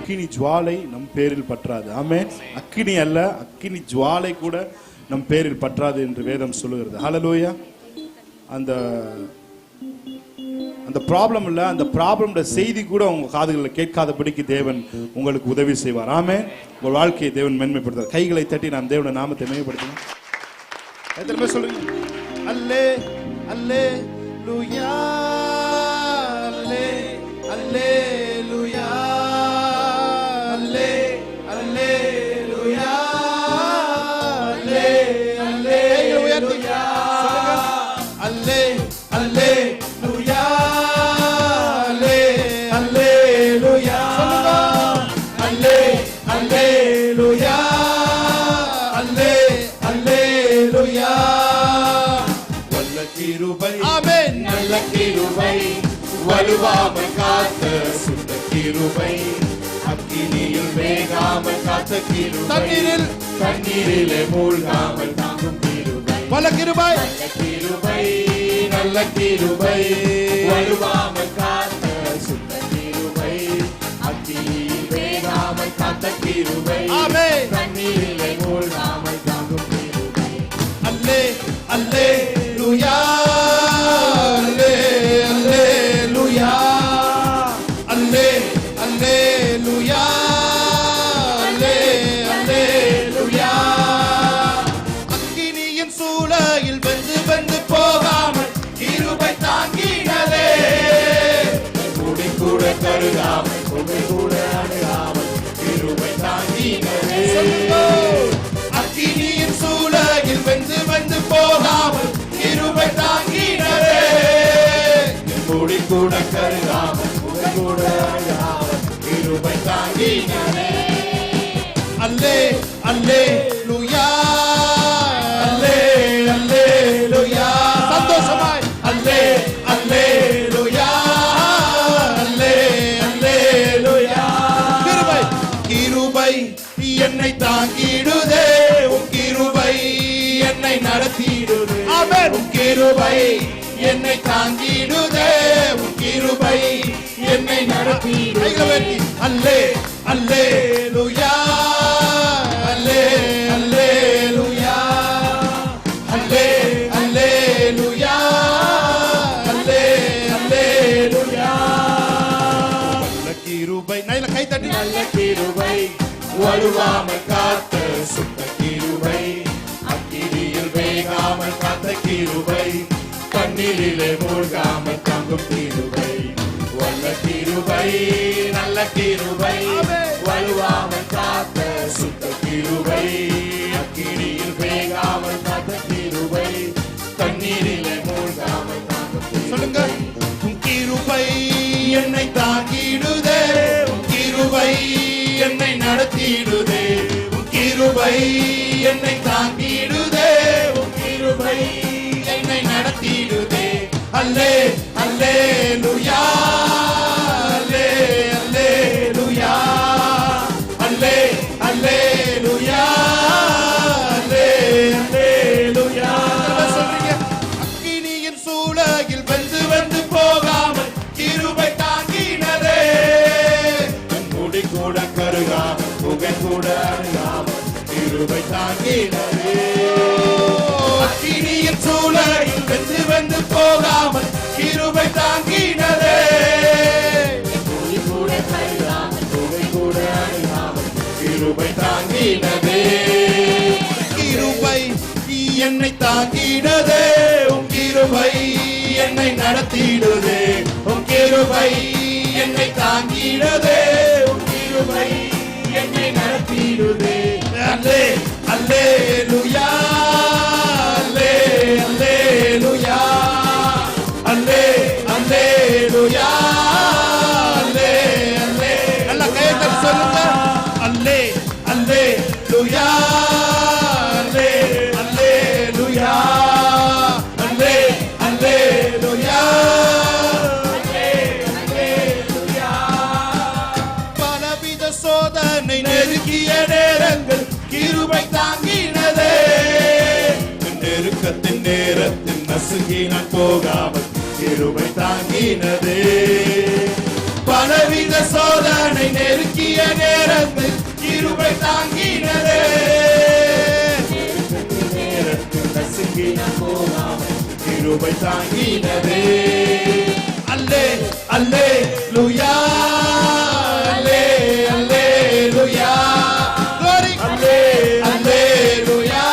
அக்கினி ஜுவாலை நம் பேரில் பற்றாது. ஆமென். அக்கினி அல்ல, அக்கினி ஜுவாலை கூட நம் பேரில் பற்றாது என்று வேதம் சொல்லுகிறது. ஹல்லேலூயா. அந்த ப்ராப்ளம் இல்ல, அந்த ப்ராப்ளம்ட செய்தி கூட உங்க காதுகளில் கேட்காதபடிக்கு தேவன் உங்களுக்கு உதவி செய்வார். ஆமென். உங்கள் வாழ்க்கையை தேவன் மேன்மைப்படுத்துவார். கைகளை தட்டி நாம் தேவனுடைய நாமத்தை மேன்மைப்படுத்தலாம். எத்தனை சொல்லுங்க அல்லே அல்லே லூயா அல்லே அல்லே லூயா அல்லே அல்லே லூயா அல்லே அல்லே லூயா அல்லே அல்லே லூயா அல்லே அல்லே லூயா அல்லே அல்லே லூயா அல்லே அல்லே லூயா. வல்ல கிருபை ஆமென். நல்ல கிருபை வலுவாமல் காத்த சுத்த கிருபை அக்கினியில் வேகாமல் காத்த கிருபை தண்ணீரிலே மூழ்காமல் தாங்கும் கிருபை. வல்ல கிருபை நல்ல கிருபை நல்ல கிருபை வலுவாமல் காத்த சுத்த கிருபை அக்கினியில் வேகாமல் காத்த கிருபை ஆமென் தண்ணீரிலே மூழ்காமல் தாங்கும் கிருபை. அல்லே அல்லே லூயா அல்லே அல்லே லூயா அல்லே அல்லே லூயா அல்லே அல்லே லூயா. அக்கினியின் சூளையில் வெந்து வெந்து போகாமல் கிருபை தாங்கினதே கூடி கூட கருதாமல் கூடி கூட அணுகாமல் கிருபை தாங்கினதே. அக்கினியின் சூளையில் வெந்து வெந்து போகாமல் கிருபை தாங்கினதே கூடி கூட கருதாமல் கூடி கூட அணுகாமல் கிருபை தாங்கினதே. அல்லே அல்லே லூயா அல்லே அல்லே லூயா. சந்தோஷமாய் அல்லே அல்லே லூயா அல்லே அல்லே லூயா. கிருபை கிருபை என்னை தாங்கிடுதே உன் கிருபை என்னை நடத்திடுதே. ஆமென். உன் கிருபை என்னை தாங்கிடுதே உன் கிருபை என்னை நடத்திடுதே. அல்லே அல்லே லூயா அல்லே அல்லே லூயா அல்லே அல்லே லூயா அல்லே அல்லே லூயா. நல்ல கிருபை நல்ல கை தட்டி நல்ல கிருபை வலுவாமல் காத்த சுத்த கிருபை அக்கினியில் வேகாமல் காத்த கிருபை தண்ணீரிலே மூழ்காமல் தாங்கும் கிருபை. வல்ல கிருபை நல்ல கிருபை வலுவாமல் காத்த சுத்த கிருபை அக்கினியில் வேகாமல் காத்த கிருபை தண்ணீரிலே மூழ்காமல் தாங்கும் கிருபை. சொல்லுங்க. உன் கிருபை என்னை தாங்கிடுதே உன் கிருபை என்னை நடத்திடுதே உன் கிருபை என்னை தாங்கிடுதே உன் கிருபை என்னை நடத்திடுதே. அல்லே அல்லே லூயா அல்லே அல்லே லூயா அல்லே அல்லே லூயா அல்லே அல்லே லூயா. சொல்றீங்க. அக்கினியின் சூளையில் வெந்து வெந்து போகாமல் கிருபை தாங்கினதே முடி கூட கருகாமல் புகை கூட அணுகாமல் கிருபை தாங்கினதே. அக்கினியின் சூளையில் வெந்து வெந்து போகாமல் கிருபை தாங்கினதே புகை கூட கருகாமல் புகை கூட அணுகாமல் கிருபை தாங்கினதே. கிருபை என்னை தாங்கினதே உன் கிருபை என்னை நடத்திடுதே உன் கிருபை என்னை தாங்கினதே உன் கிருபை என்னை நடத்திடுதே. அல்லே அல்லே லூயா அல்லே அல்லே லூயா அல்லே அல்லே லூயா அல்லே அல்லே. நல்ல கையை தட்டி சொல்லுங்க. அல்லே அல்லே லூயா அல்லே அல்லே லூயா அல்லே அல்லே லூயா அல்லே அல்லே லூயா. பலவித சோதனை நெருங்கிய நேரங்கள் கிருபை தாங்கினதே நெருக்கத்தின் நேரத்தில் நசுங்கின போகாமல் கிருபை தாங்கினதே. பலவித சோதனை நெருக்கிய நேரத்தில் கிருபை தாங்கினதே. நேரத்தில் நசுங்கின போகாமல் கிருபை தாங்கினதே. அல்லே அல்லேலூயா, அல்லே அல்லேலூயா, glory, அல்லே அல்லேலூயா,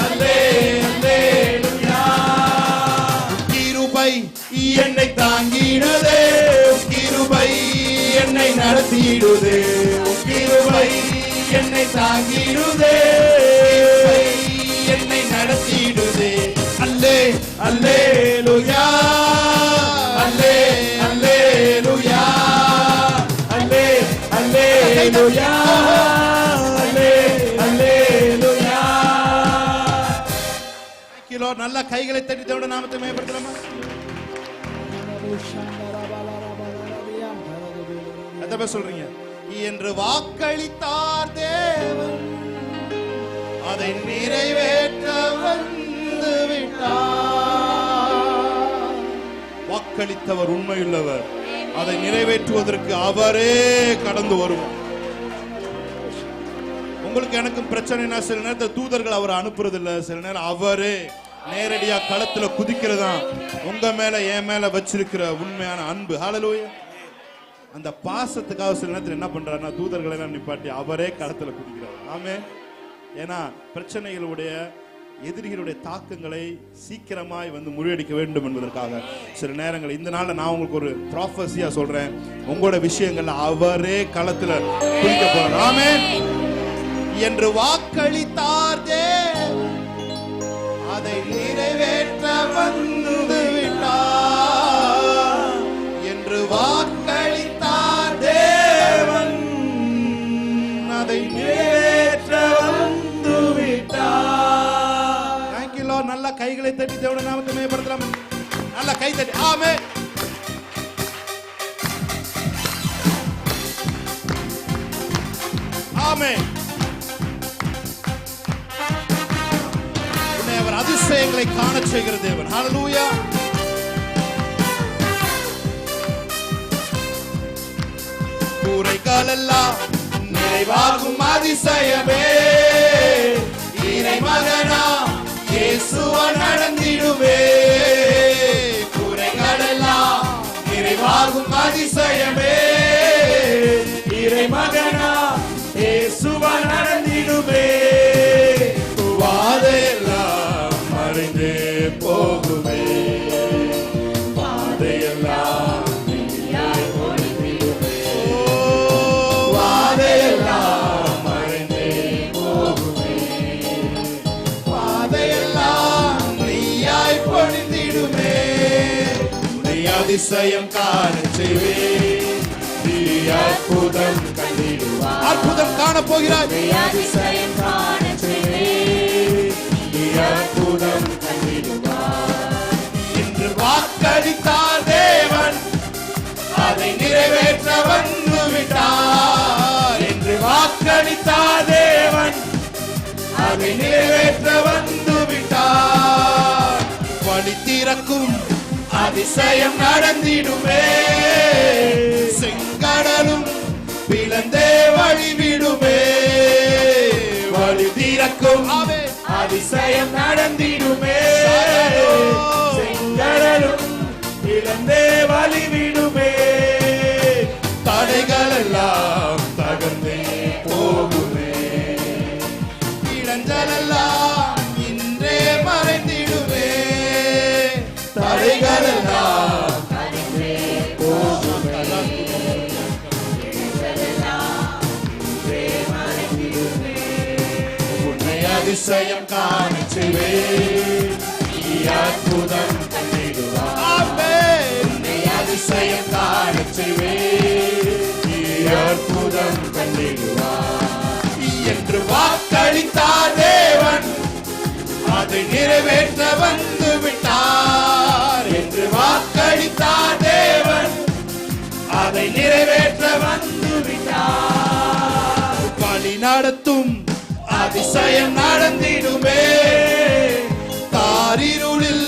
அல்லே அல்லேலூயா. கிருபை என்னை தாங்கினதே, கிருபை என்னை நடத்திடுதே, கிருபை என்னை தாங்கிடுதே, என்னை நடத்திடுதே. அல்லே அல்லேலூயா, அல்லே அல்லேலூயா, அல்லே அல்லேலூயா, அல்லே அல்லேலூயா. கிலோ நல்ல கைகளை தட்டி தேவனுடைய நாமத்தை மேம்படுத்தலாமா? எத்தனை பேர் சொல்றீங்க? என்று வாக்களித்தார் தேவன், அதை நிறைவேற்ற வந்து விட்டார். வாக்களித்தவர் உண்மையுள்ளவர், அதை நிறைவேற்றுவதற்கு அவரே கடந்து வருவார். உங்களுக்கு எனக்கும் பிரச்சனைனா சில நேரத்தில் தூதர்கள் அவரை அனுப்புறது இல்ல, சில நேரம் அவரே நேரடியா களத்துல குதிக்கிறதா உங்க மேல என் மேல வச்சிருக்கிற உண்மையான அன்பு. ஹல்லேலூயா. அந்த பாசத்துக்காக சில நேரத்தில் என்ன பண்றாருன்னா தூதர்களை எல்லாம் நிப்பாட்டி அவரே களத்துல குதிக்கிறார். ஆமென். ஏன்னா பிரச்சனைகளுடைய எதிரிகளுடைய தாக்கங்களை சீக்கிரமாய் வந்து முறியடிக்க வேண்டும் என்பதற்காக சில நேரங்கள் இந்த நாள்ல நான் உங்களுக்கு ஒரு ப்ராஃபஸியா சொல்றேன், உங்களோட விஷயங்கள்ல அவரே களத்துல குதிக்க போறார். ஆமென். என்று வாக்களித்தார் தேவன், அதை நிறைவேற்ற வந்து விட்டார். என்று வாக்களித்தார் தேவன், அதை நிறைவேற்ற வந்து விட்டார். Thank you Lord. நல்ல கைகளை தட்டி தேவனுடைய நாமத்தை மேம்படுத்தலாம். நல்ல கை தட்டி. ஆமென். ஆமென். அவர் அதிசயங்களை காண செய்கிற தேவன். ஹல்லேலூயா. கூரைகள் எல்லாம் நிறைவாகும் அதிசயமே, இறை மகனா இயேசுவா நடந்திடுவே. கூரைகள் எல்லாம் நிறைவாகும் அதிசயமே, இறை மகனா இயேசுவா நடந்திடுவே. வாதையெல்லாம் மறைந்து போகுமே, வாதையெல்லாம் ஒழிந்திடுமே. வாதையெல்லாம் மறைந்து போகுமே, வாதையெல்லாம் நீயாய் பொழிந்திடுமே. நீ அதிசயம் காண செய்வே, நீ அற்புதம் கண்டிடுவாய். அற்புதம் காண போகிறாய். நீ அதிசயம் காண செய்வே, அற்புதம் கண்டிடுவார். இன்று வாக்களித்தார் தேவன், அதை நிறைவேற்ற வந்து விட்டார். என்று வாக்களித்தார் தேவன், அதை நிறைவேற்ற வந்து விட்டார். வழி திறக்கும் அதிசயம் நடந்திடுமே, செங்கடலும் பிளந்தே வழிவிடுமே. வழி திறக்கும் அதிசயம் நடந்திடுமே, செங்கடலும் இழந்தே வழிவிடுமே. தடைகள் எல்லாம் தகர்ந்தே போகுமே, இளஞ்சல் எல்லாம் இன்றே மறைந்திடுமே. தடைகள் எல்லாம் தகர்ந்தே போகுமே, அதிசயம் காண செய்வே, அற்புதம் கண்டிடுவார். ஆமென். அதிசயம் காண செய்வே, அற்புதம் கண்டிடுவார். என்று வாக்களித்தார் தேவன், அதை நிறைவேற்ற வந்து விட்டார். என்று வாக்களித்தார் தேவன், அதை நிறைவேற்ற வந்து விட்டார். வழி நடத்தும் அதிசயம் நடந்திடுமே, தாரிருளில்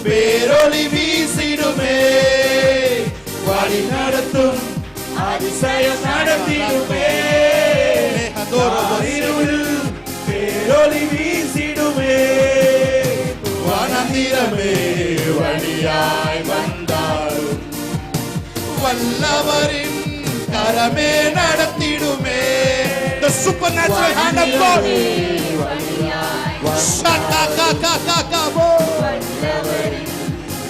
பேரொளி வீசிடுமே. வழி நடத்தும் அதிசயம் நடத்திடுமே. இருளில் பேரொளி வீசிடுமே. வனந்திரமே வழியாய் வந்தாலும் வல்லவரின் கரமே நடத்திடுமே. The supernatural hand of God.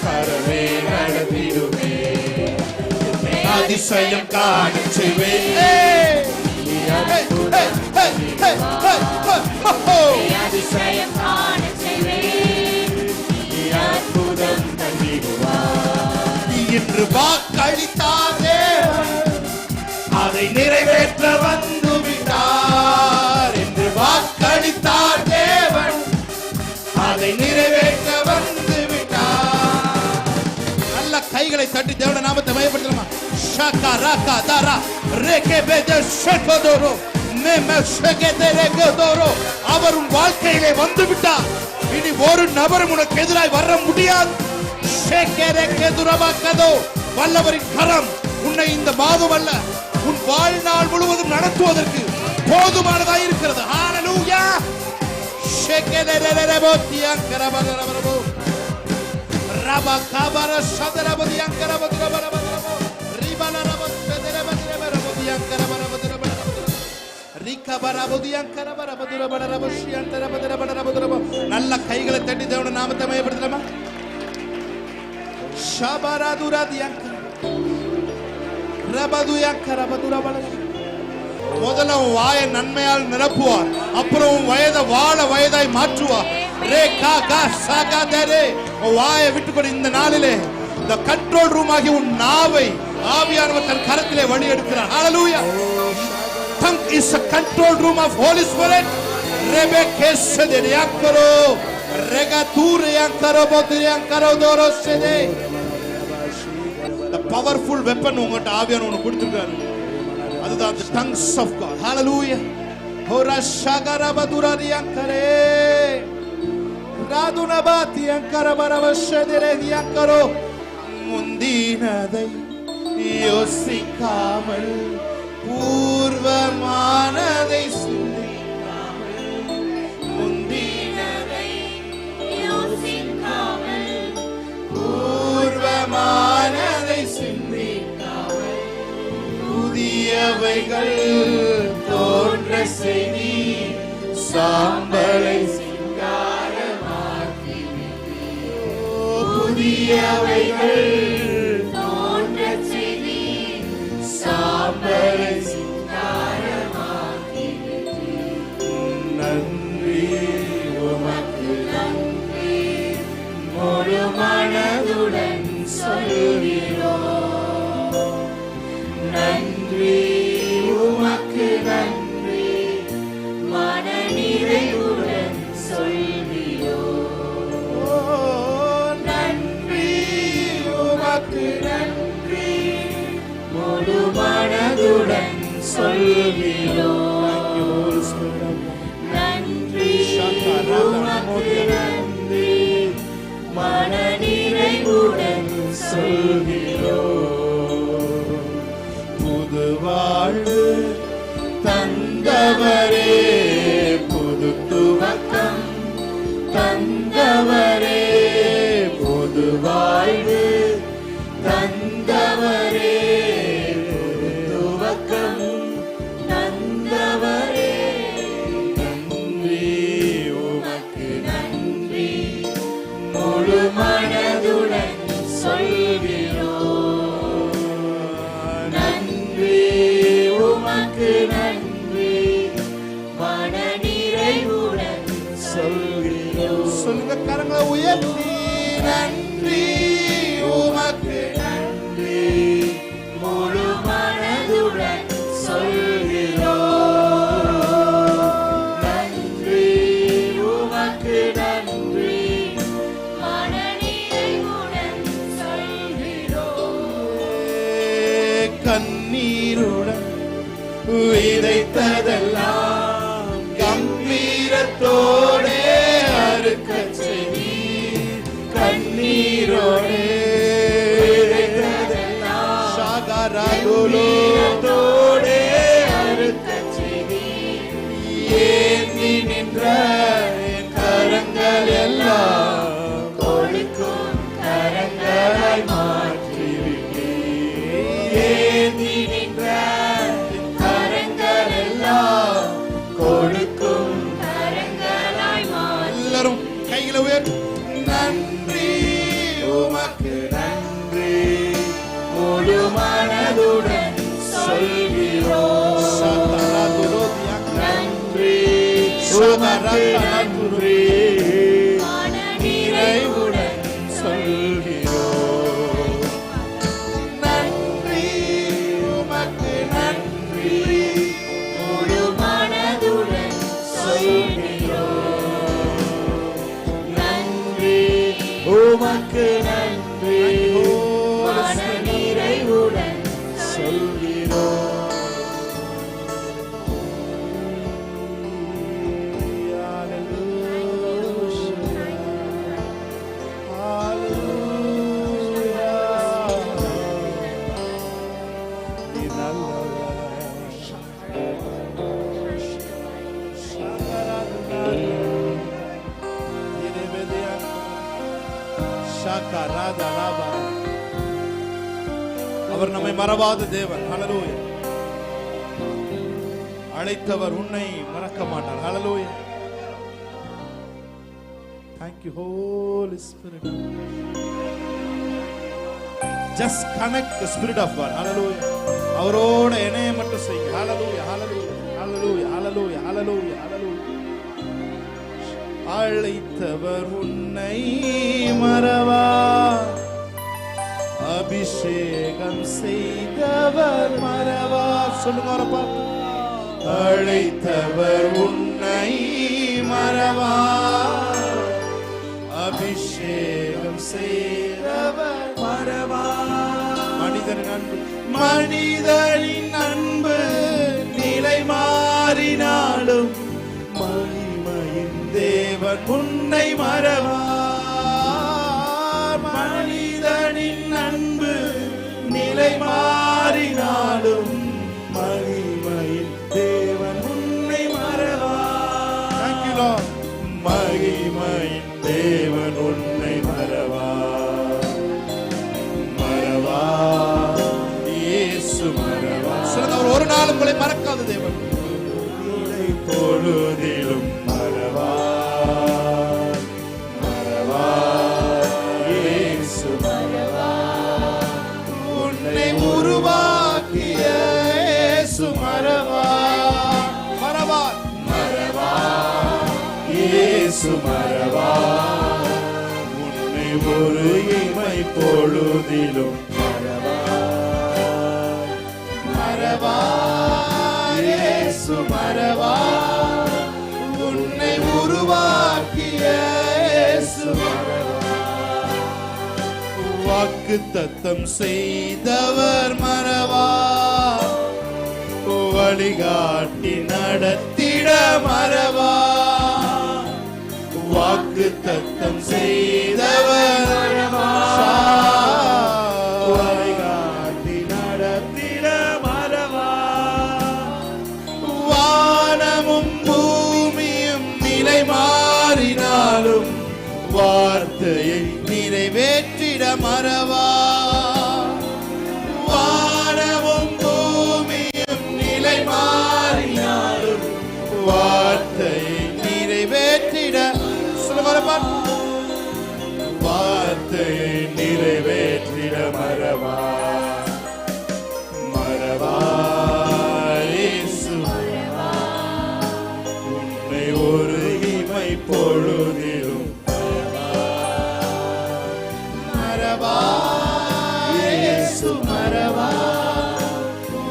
கரமே நடத்திடுமே. அதிசயம் காணச் செய்வேன். அதிசயம் காணச் செய்வேன். அற்புதம் பண்ணிடுவார். இன்று வாக்களித்தார் தேவன், அதை நிறைவேற்ற வந்து விட்டார். என்று வாக்களித்தார் தேவன், அதை நிறைவேற்ற வந்து விட்டார். நல்ல கைகளை தட்டி தேவனுடைய நாமத்தை மகிமைப்படுத்தலாமா? ஷகா ரகா தரா ரேகே பெத ஷகதோரோ மேம ஷகதே ரேகதோரோ. அவர் உன் வாழ்க்கையிலே வந்து விட்டார். இனி ஒரு நபரும் உனக்கு எதிராய் வர முடியாது. ஷேகரே கேதுரபாகதோ. வல்லவரின் கரம் உன்னை இந்த மாதம் அல்ல, உன் வாழ்நாள் முழுவதும் நடத்துவதற்கு போதுமானதாக இருக்கிறது. ஹalleluya. ஷேகரேரேரேபோதியங்கரபரபரபோ ரபா கபர ஷதரபதியங்கரபரபரபோ ரிபலரபதரபதிரபதியங்கரபரபரபரபோ ரிகபரபதியங்கரபரபரபரபோ. நல்ல கைகளை தட்டி தேவனுடைய நாமத்தை மகிமைப்படுத்தலாமா? முதல்ல உன் வாயை நன்மையால் நிரப்புவார். அப்புறம் உன் வயதை வயதாய் மாற்றுவார். வாயை விட்டுக்கொண்டு இந்த நாளிலே இந்த கண்ட்ரோல் ரூம் ஆகிய உன் நாவை ஆவியானவர் தன் கரத்திலே வழி எடுக்கிறார். ஹalleluya. Tongue is a control room of Holy Spirit. Rebekesederiyakaro regaturiyakaro bodriyakaro dorosede. The powerful weapon உங்கட்ட ஆவியானவர் உங்களுக்கு கொடுத்திருக்காரு. அதுதான் the tongues of God. Hallelujah. Hora shagara badurariyakare radunabatiyankara baravashederiyakaro. முந்தினதை யோசிக்காமல் பூர்வமானதை சிந்திக்காமல். முந்தினதை யோசிக்காமல் பூர்வமானதை சிந்திக்காமல் புதியவைகள் தோன்ற செய்தி சாம்பலை சிங்காரமாக்கி புதியவைகள் தோன்ற செய்தி சாம்பலை சிங்காரமாக்கி. நன்றி உமக்கு நன்றி முழு மனதுடன் சொல்கிறோம். நன்றி உமக்கு நன்றி மன நிறைவுடன் சொல்கிறோம். நன்றி உமக்கு நன்றி முழு மனதுடன் சொல்கிறோம். நன்றி உமக்கு நன்றி மன நிறைவுடன் சொல்கிறோம். புது வாழ்வு தந்தவரே, புது துவக்கம் தந்தவரே, புது வாழ்வு தந்தவரே, புது துவக்கம் தந்தவரே. நன்றி உமக்கு நன்றி முழு மனதுடன் சொல்கிறோம். நன்றி உமக்கு நன்றி மன நிறைவுடன் சொல்கிறோம். சொல்லுங்க கரங்களை உயர்த்தி. நன்றி உமக்கு நன்றி முழு மனதுடன் சொல்கிறோம். நன்றி உமக்கு நன்றி மன நிறைவுடன் சொல்கிறோம். கண்ணீருடன் விதைத்ததெல்லாம் கம்பீரத்தோடே அறுக்கச் செய்தீர். கண்ணீரோட உமக்கு நன்றி நிறைவுடன் சொல்கிறோம். நன்றி உமக்கு நன்றி முழு மனதுடன் சொல்கிறோம். நன்றி உமக்கு நன்றி மன நிறைவுடன் சொல்கிறோம். அவர் நம்மை மறவாத தேவன். ஹல்லேலூயா. அழைத்தவர் உன்னை மறக்க மாட்டார். ஹல்லேலூயா. Thank you Holy Spirit. Just connect the Spirit of God. Hallelujah. அவரோட இணைய மட்டும் செய்யுங்க. Hallelujah. Hallelujah. Hallelujah. Hallelujah. Hallelujah. Hallelujah. அழைத்தவர் உன்னை மறவா, அபிஷேகம் செய்தவர் மறவா. சொல்லுங்க அவரை. அழைத்தவர் உன்னை மறவா, அபிஷேகம் செய்தவர் மறவா. மனிதனின் அன்பு நிலை மாறினாலும் மகிமையின் தேவன் உன்னை மறவா. மனிதனின் அன்பு நிலை மாறினாலும் மகிமையின் தேவன் உன்னை மறவா. மகிமையின் தேவன் உன்னை மறவா. மறவா இயேசு மறவா. சொல்லுங்க, ஒரு நாள் உங்களை மறக்காத தேவன். பொழுதிலும் மறவா. மறவா இயேசு மறவா. உன்னை உருவாக்கிய இயேசு மறவா. மறவா மறவா இயேசு மறவா. உன்னை ஒரு இமை பொழுதிலும் மறவா. மறவா இயேசு மறவா. உன்னை உருவாக்கிய இயேசு மறவா. வாக்குத்தத்தம் செய்தவர் மறவா. வழிகாட்டி நடத்திட மறவா. வாக்குத்தத்தம் செய்தவர் மறவா. வழிகாட்டி நடத்திட மறவா. வானமும் பூமியும் நிலை மாறினாலும் வார்த்தையை நிறைவேற்றிட மறவா. வானமும் பூமியும் நிலை மாறினாலும் வார்த்தையை நிறைவேற்றிட வார்த்தையை நிறைவேற்றிட மறவா. மறவா இயேசு மறவா. உன்னை ஒரு இமை பொழுதிலும் மறவா. இயேசு மறவா.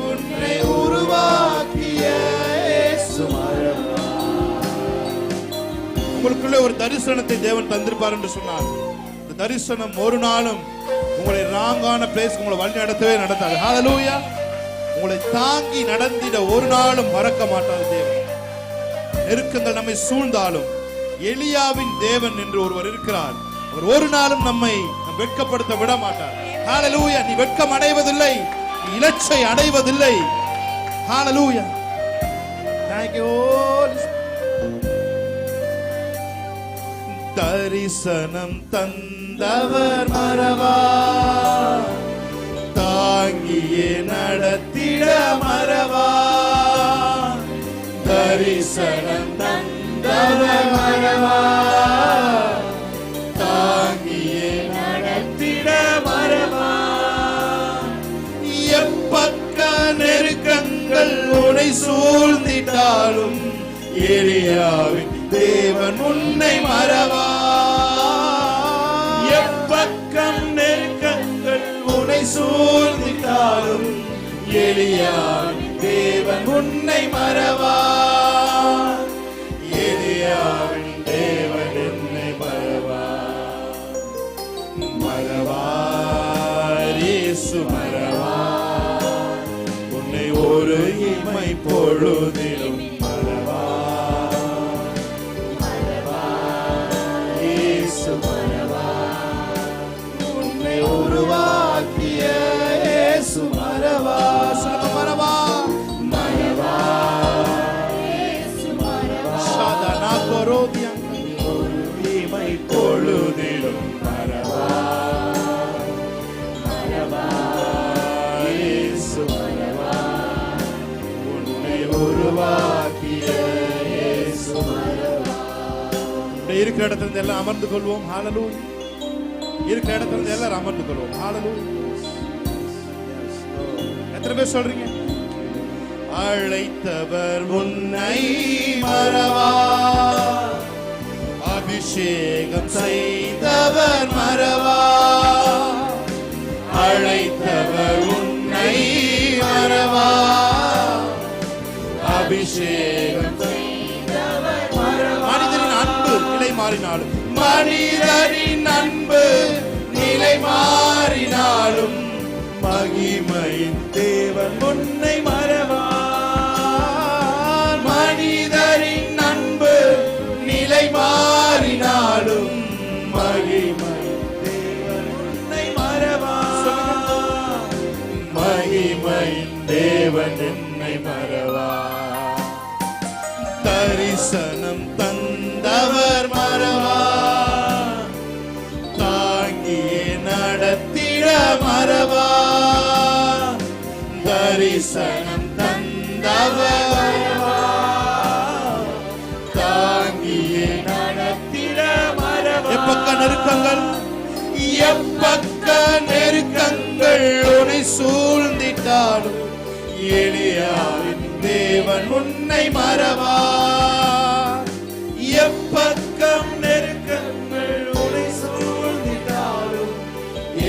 உன்னை உருவாக்கிய இயேசு மறவா. உங்களுக்குள்ள ஒரு தரிசனத்தை தேவன் தந்திருப்பார் என்று சொன்னார். இந்த தரிசனம் ஒரு நாளும் உங்களை ராங்கான பிளேஸ் உங்களை வழி நடத்தவே நடத்தாது. ஹல்லேலூயா. உங்களை தாங்கி நடந்திட ஒரு நாளும் மறக்க மாட்டார் தேவன். நெருக்கங்கள் நம்மை சூழ்ந்தாலும் எலியாவின் தேவன் என்று ஒருவர் இருக்கிறார். அவர் ஒரு நாளும் நம்மை வெட்கப்படுத்த விட மாட்டார். ஹல்லேலூயா. நீ வெட்கம் அடைவதில்லை, நீ இலச்சை அடைவதில்லை. ஹல்லேலூயா. Thank you. தரிசனம் தந்தவர் மறவா. தாங்கியே நடத்திட மறவா. தரிசனம் தந்தவர் மறவா. தாங்கியே நடத்திட மறவா. எப்பக்க நெருக்கங்கள் உன்னை சூழ்ந்திட்டாலும் எலியாவின் தேவன் உன்னை மறவா. எப்பக்கம் நெருக்கங்கள் உனை சூழ்ந்திட்டாலும் எலியாவின் தேவன் உன்னை மறவா. எலியாவின் தேவன் என்னை மறவா. மறவார் இயேசு மறவா. உன்னை ஒரு இமை பொழுதிலும் மறவா. இயேசு மறவா. உன்னை உருவாக்கிய இயேசு மறவா. சொல்லுங்க மறவா. மறவா. சாதனா கொரோதியம் ஒரு இமை பொழுதிலும் மறவா. மறவா. இயேசு மறவா. உன்னை உருவாக்கிய இயேசு மறவா. இருக்கிற இடத்துல இருந்து எல்லாம் அமர்ந்து கொள்வோம். ஹalleluya. இருக்கிற இடத்துல இருந்து எல்லாரும் அமர்ந்து கொள்வோம். ஹalleluya. எத்தனை பேர் சொல்றீங்க? அழைத்தவர் உன்னை மறவா. அபிஷேகம் செய்தவர் மறவா. அழைத்தவர் உன்னை மறவா. அபிஷேகம் செய்தவர் மறவா. மனிதரின் அன்பு நிலை மாறினாலும், மனிதரின் அன்பு நிலை மாறினாலும், மகிமையின் தேவன் உன்னை மறவா. மனிதரின் அன்பு நிலை மாறினாலும், மகிமையின் தேவன் உன்னை மறவா. மகிமையின் தேவன் என்னை மறவா. தரிசனம் தந்தவர் மறவா. தாங்கியே நடத்திட மறவா. தரிசனம் தந்தவர் மறவா. தாங்கியே நடத்திட மறவா. எப்பக்க நெருக்கங்கள், எப்பக்க நெருக்கங்கள் உன்னை சூழ்ந்திட்டாலும், எலியாவின் தேவன் உன்னை மறவா. எப்பக்கம் நெருக்கங்கள் உன்னை சூழ்ந்திட்டாலும்,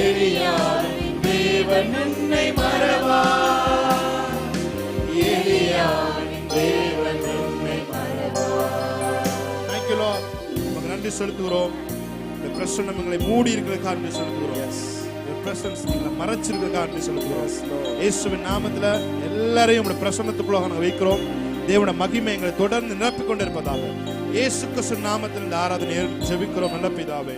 எலியாவின் தேவன் உன்னை மறவா. எலியாவின் தேவன் உன்னை மறவா. Thank you Lord. உமக்கு நன்றி செலுத்துகிறோம். இந்த பிரசன்னம் எங்களை மூடி இருக்கிறதுக்காக நன்றி செலுத்துகிறோம். இந்த பிரசன்னம் எங்களை மறைச்சிருக்கிறதுக்காக நன்றி செலுத்துகிறோம். இயேசுவின் நாமத்துல எல்லாரையும் உங்களுடைய பிரசன்னத்துக்குள்ளாக நாங்கள் வைக்கிறோம். தேவனுடைய மகிமை எங்களை தொடர்ந்து நிரப்பிக் கொண்டிருப்பதாக இயேசு கிறிஸ்து நாமத்தில் இந்த ஆராதனை ஜெபிக்கிறோம் நல்ல பிதாவே.